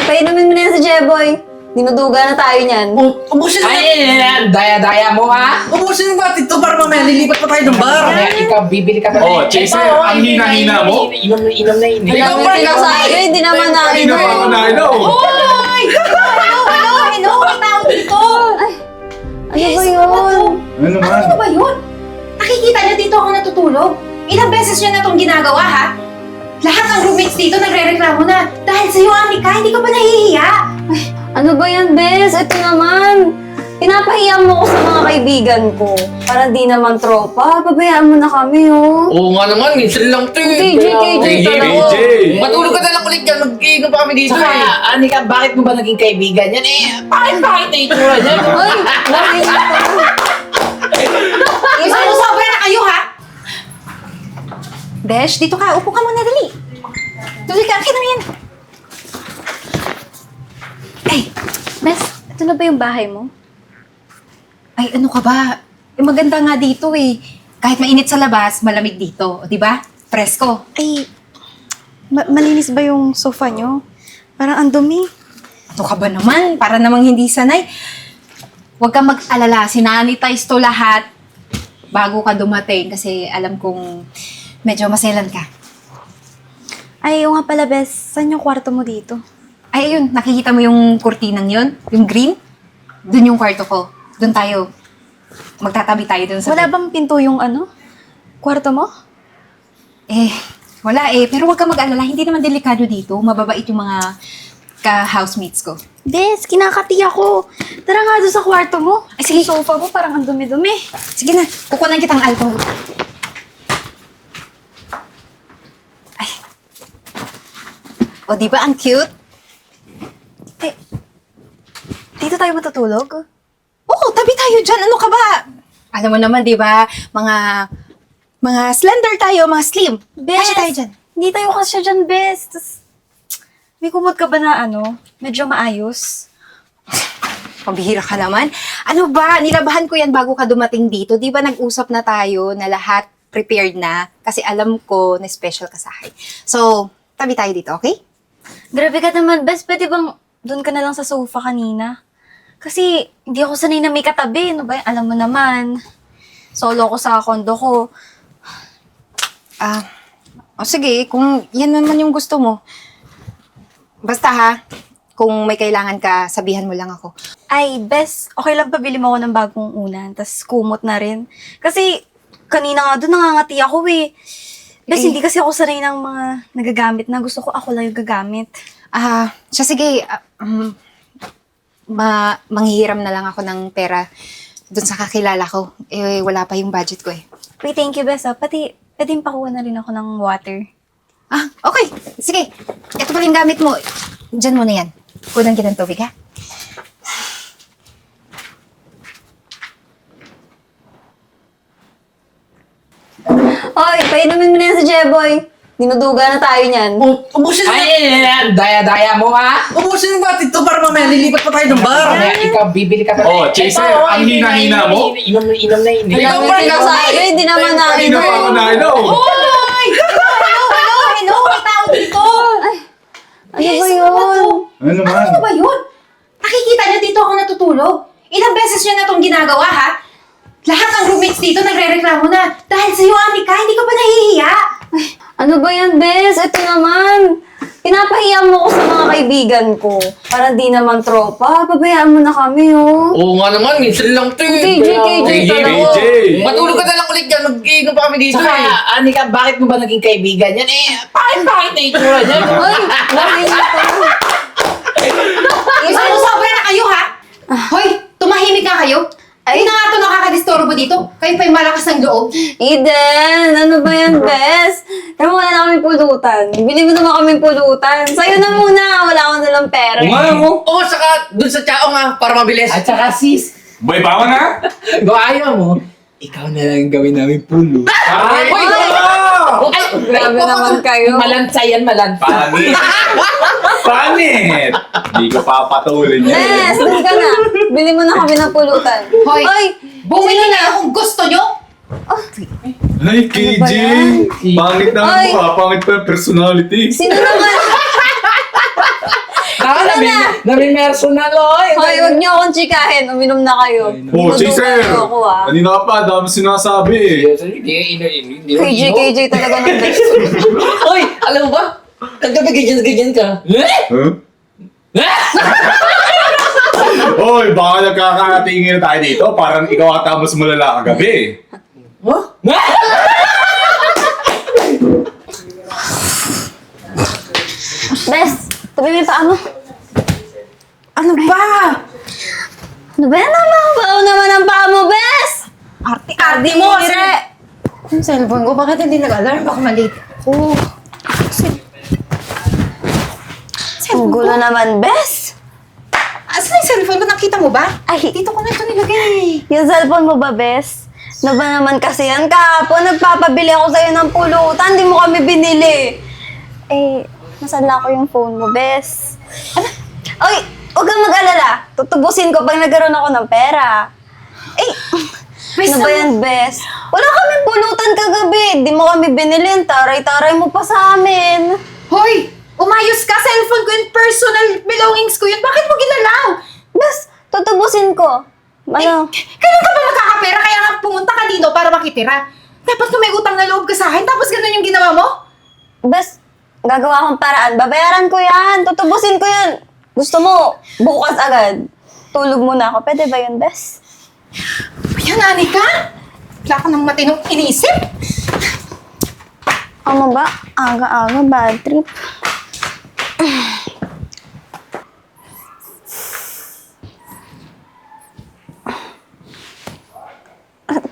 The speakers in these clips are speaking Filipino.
painumin mo na yan si Jeboy. Dinuduga na tayo niyan. Ubusin mo. Ay, daya-daya mo ha? Ubusin mo ba ito para mamaya lilipat pa tayo ng bar? Kaya ikaw, bibili ka pa. Oh, Chaser, ang hina-hina mo. Inom na yun. Ang dami sinasabi, hindi naman Hindi na pa ako nainom. Hoy! Hello? May tao dito! Ano ba yun? Ano naman? Ano ba yun? Nakikita niyo dito ako natutulog? Ilang beses niyo na itong ginagawa, ha? Lahat ng roommates dito nagre-reklamo na dahil sa'yo, Anika, hindi ka ba nahihiya? Ano ba yan, Bes? Ito naman. Pinapahiya mo ko sa mga kaibigan ko. Para di naman tropa. Pabayaan mo na kami, oh. Oo nga naman, minsan lang ito eh. KJ talaga. KJ. Matulog ka na lang ulit dyan, mag-iinom pa kami dito Saka, eh. Anika, bakit mo ba naging kaibigan yan? Bakit na itsura niyan? Ay, bakit Sobra na kayo, ha? Besh, dito ka. Upo ka muna, dali. Tuloy ka, akin na yan. Ay, Bes, ito na ba yung bahay mo? Ay, ano ka ba? Maganda nga dito eh. Kahit mainit sa labas, malamig dito. O, di ba? Presko. Ay, malinis ba yung sofa nyo? Parang ang dumi. Ano ka ba naman? Para namang hindi sanay. Huwag kang mag-alala. Sinanitize to lahat bago ka dumating kasi alam kong medyo maselan ka. Ay, yung nga pala, Bes, saan yung kwarto mo dito? Ay, ayun. Nakikita mo yung kurtinang yun? Yung green? Doon yung kwarto ko. Doon tayo. Magtatabi tayo doon sa Wala bed. bang pinto yung kwarto mo? Wala eh. Pero huwag kang mag-alala. Hindi naman delikado dito. Mababait yung mga ka-housemates ko. Bes, kinakati ako. Tara nga doon sa kwarto mo. Ay, sige. Yung sofa mo parang ang dumi-dumi. Sige na. Kukunan kitang alcohol. Ay. O, di ba ang cute? Dito tayo matutulog? Oo, tabi tayo dyan. Ano ka ba? Alam mo naman, di ba? Mga slender tayo, mga slim. Bes, Kasya tayo dyan. hindi tayo kasya dyan, Bes. Tas, may kumot ka ba na medyo maayos? Pambihira ka naman. Ano ba? Nilabahan ko yan bago ka dumating dito. Di ba nag-usap na tayo na lahat prepared na? Kasi alam ko na special ka sa akin. So, tabi tayo dito, okay? Grabe ka naman, Bes. Pwede bang doon ka na lang sa sofa kanina? Kasi hindi ako sanay na may katabi. Ano ba? Alam mo naman. Solo ko sa kondo ko. Sige, kung yan naman yung gusto mo. Basta ha, kung may kailangan ka, sabihan mo lang ako. Ay, Bes, okay lang pabili mo ako ng bagong unan. Tas kumot na rin. Kasi kanina nga doon nangangati ako eh. Bes, hindi kasi ako sanay ng mga nagagamit na. Gusto ko ako lang yung gagamit. Siya sige, manghihiram na lang ako ng pera dun sa kakilala ko. Wala pa yung budget ko eh. Wait, thank you, Bes. Pati, pwedeng pakuha na rin ako ng water. Okay. Sige. Ito pala yung gamit mo. Diyan mo na yan. Kunan kita ng tubig, ha? Hoy, painumin mo na yan si Jeboy. Dinuduga na tayo niyan. Ubusin mo. Ay, daya-daya mo ha? Ubusin mo ba ito para mamaya lilipat pa tayo ng bar? Kaya ikaw, bibili ka pa. Oh, Chaser, ang hina-hina mo. Inom na yun. Ang dami sinasabi, hindi naman Hindi na pa ako nainom. Hello? May tao dito! Ano ba yun? Ano naman? Ano ba yun? Nakikita niyo dito ako natutulog? Ilang beses niyo na itong ginagawa, ha? Lahat ng roommates dito nagre-reklamo na dahil sa'yo, Anika, hindi ka ba nahihiya? Ano ba yan, Bes? Ito naman. Pinapahiya mo ko sa mga kaibigan ko. Para di naman tropa. Pabayaan mo na kami, oh. Oo nga naman, minsan lang ito eh. KJ talaga. KJ. Matulog ka na lang ulit dyan, mag-iinom pa kami dito Saka, eh. Anika, bakit mo ba naging kaibigan yan? Bakit na itsura niyan? Ay, bakit Sobra na kayo, ha? Hoy, tumahimik nga kayo. Ay, na nga ito nakakadisturbo dito. Kayo pa yung malakas ng loob. Eden, ano ba yan, Bes? Kaya wala na kami pulutan. Bili mo naman kami pulutan. Sa'yo na muna. Wala ko nalang pera. Kung ano mo? Oo, saka dun sa tsaong ha, para mabilis. At saka sis, Boy, bawa na? kung ayaw mo, ikaw na lang gawin namin pulo. Ay! Uy! Grabe naman kayo. Malantsa yan, malantsa. Pangit! Pangit! Hindi ko papatulin yan. Bes, dun ka na. Bili mo na kami ng pulutan. Hoy, Ay, bumili na kung gusto nyo. Ay, KJ! Pangit na Ay. ang mukha, pangit pa yung personality. sino naman? Nakakalabi Namin personal, oy. Hoy, wag niyo akong chikahin. Uminom na kayo. Oh, chaser! Ako ah. Kanina ka pa, dami sinasabi. Hindi. KJ talaga ng best. Oy, alam mo ba? Kagabi ganyan ka. Huh? Oy, baka nagkakatingin tayo dito. Parang ikaw ata mas malala kagabi. Huh? Bes, tabi mo yung paa mo. Ano ba? Ano ba yan naman? Bao naman ang paa mo, Bes! Arte mo! Dire! Yung cellphone ko, bakit hindi nag-alarm? Baka maliit ako. Ang gulo naman, Bes! Asan yung cellphone ko? Nakita mo ba? Ay, Dito ko na ito nilagay. yung cellphone mo ba, Bes? Ano ba naman kasi yan? Kahapon, nagpapabili ako sa'yo ng pulutan. Di mo kami binili. Eh, nasala ko yung phone mo, Bes. Ano? Oy, huwag kang mag-alala. Tutubusin ko pag nagkaroon ako ng pera. Eh, ano ba yan, Bes? Wala kaming pulutan kagabi. Di mo kami binili. Taray-taray mo pa sa amin. Hoy! Umayos ka! Cellphone ko yung personal belongings ko yun. Bakit mo ginalaw? Bes, tutubusin ko. Ano? Kailan ka ba magkakapera? Kaya nga pumunta ka dito para makitira. Dapat kung may utang na loob ka sa akin, tapos ganun yung ginawa mo? Bes, gagawa akong paraan. Babayaran ko yan. Tutubusin ko yun. Gusto mo, bukas agad. Tulog muna ako. Pwede ba yun, Bes? Yan, Anika? Wala ka ng matinong inisip? Ano ba? Aga-aga, bad trip.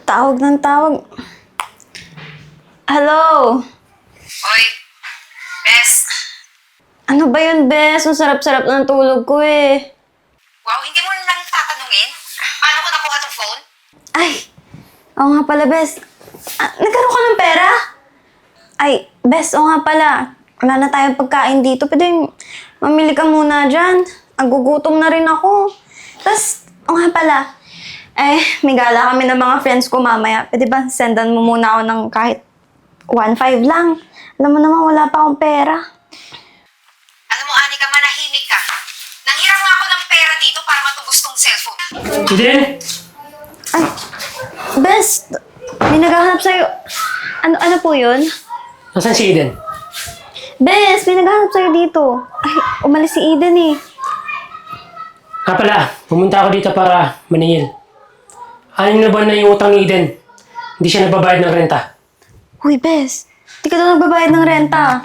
Tawag ng tawag. Hello? Hoy, Bes. Ano ba yun, Bes? Ang sarap-sarap ng tulog ko eh. Wow, hindi mo lang tatanungin? Paano ko nakuha tong phone? Ay, oo nga pala, Bes. Nagkaroon ka ng pera? Ay, Bes, oo nga pala. Wala na tayong pagkain dito. Pwede mamili ka muna dyan. Nagugutom na rin ako. Tapos, oo nga pala. Eh, may gala kami ng mga friends ko mamaya. Pwede ba sendan mo muna ako ng kahit 1.5 lang? Alam mo naman, wala pa akong pera. Alam mo, Anika, manahimik ka. Nanghiram nga ako ng pera dito para matubos tong cellphone. Eden? Ay, Bes, may naghahanap sa'yo. Ano po yun? Nasaan si Eden? Bes, may naghahanap sa'yo dito. Ay, umalis si Eden eh. Nga pala, pumunta ako dito para maningil. 6 na buwan na yung utang ni Eden. Hindi siya nagbabayad ng renta. Uy, Bes, di ka daw nagbabayad ng renta.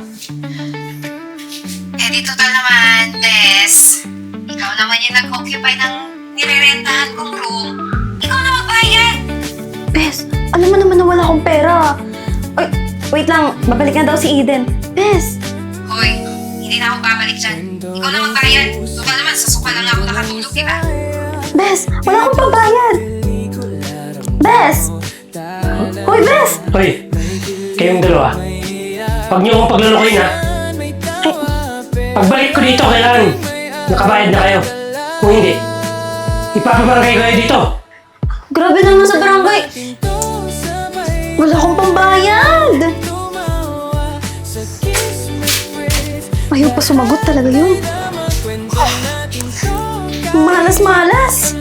Eh, di total naman, Bes. Ikaw naman yung nag-occupy ng nirerentahan kong room. Ikaw na magbayad. Bes, alam mo naman na wala akong pera. Ay, wait lang, babalik na daw si Eden. Bes, Hoy, hindi na ako babalik dyan. Ikaw na magbayad. Suka naman, sa suka lang ako nakatulog, di ba? Bes, wala akong pambayad. Bes! Hoy, Bes! Hoy, kayong dalawa. Huwag niyo akong paglulukuin, ha? Pagbalik ko dito, kailangan nakabayad na kayo. Kung hindi, ipapabarangay ko kayo dito. Grabe naman sa barangay. Wala akong pambayad. Ayaw pa sumagot talaga yun. Malas-malas.